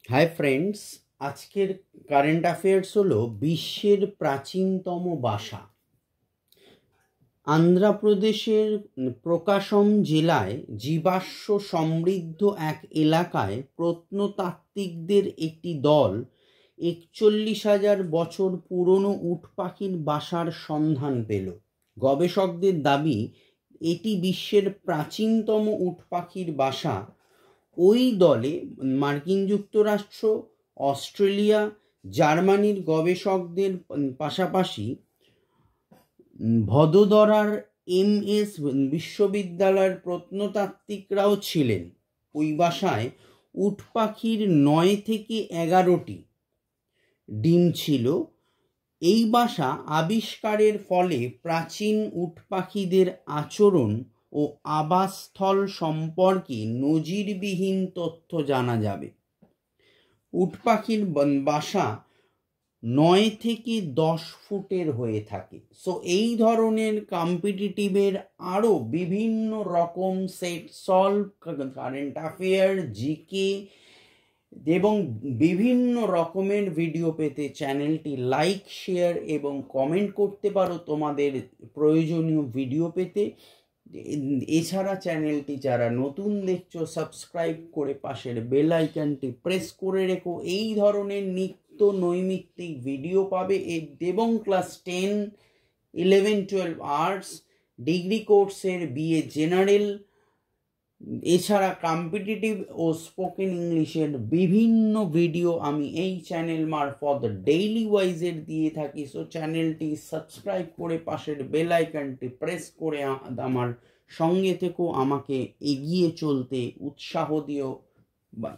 Hi friends, আজকের current affairs হলো বিশ্বের প্রাচীনতম ভাষা। অন্ধ্রপ্রদেশের প্রকাশম জেলায় জীবাশ্ম সমৃদ্ধ এক এলাকায় প্রত্নতাত্ত্বিকদের একটি দল ৪১,০০০ বছর পুরনো উট পাখির বাসার সন্ধান পেল। গবেষকদের দাবি এটি বিশ্বের প্রাচীনতম উট পাখির বাসা। ওই দলে মার্কিন যুক্তরাষ্ট্র, অস্ট্রেলিয়া, জার্মানির গবেষকদের পাশাপাশি ভদোদরার MS বিশ্ববিদ্যালয়ের প্রত্নতাত্ত্বিকরাও ছিলেন। ওই বাসায় উট পাখির ৯ থেকে ১১টি ডিম ছিল। এই বাসা আবিষ্কারের ফলে প্রাচীন উট পাখিদের আচরণ ও আবাসস্থল সম্পর্কে নজিরবিহীন তথ্য জানা যাবে। উট পাখির বাসা ৯ থেকে ১০ ফুটের হয়ে থাকে। সো এই ধরনের কম্পিটিটিভের আরও বিভিন্ন রকম set solve, current affair, GK এবং বিভিন্ন রকমের ভিডিও পেতে চ্যানেলটি লাইক, শেয়ার এবং কমেন্ট করতে পারো তোমাদের প্রয়োজনীয় ভিডিও পেতে। এছাড়া চ্যানেলটি যারা নতুন দেখছো সাবস্ক্রাইব করে পাশের বেল আইকনটি প্রেস করে রেখো। এই ধরনের নিত্য নৈমিত্তিক ভিডিও পাবে এবং ক্লাস 10, 11, 12 আর্টস ডিগ্রি কোর্সের BA জেনারেল, এছাড়া কম্পিটিটিভ ও স্পোকেন ইংলিশের বিভিন্ন ভিডিও আমি এই চ্যানেল মারফত ডেইলি ওয়াইজের দিয়ে থাকি। সো চ্যানেলটি সাবস্ক্রাইব করে পাশের বেল আইকনটি প্রেস করে আমার সঙ্গে থেকো, আমাকে এগিয়ে চলতে উৎসাহ দিও। বাই।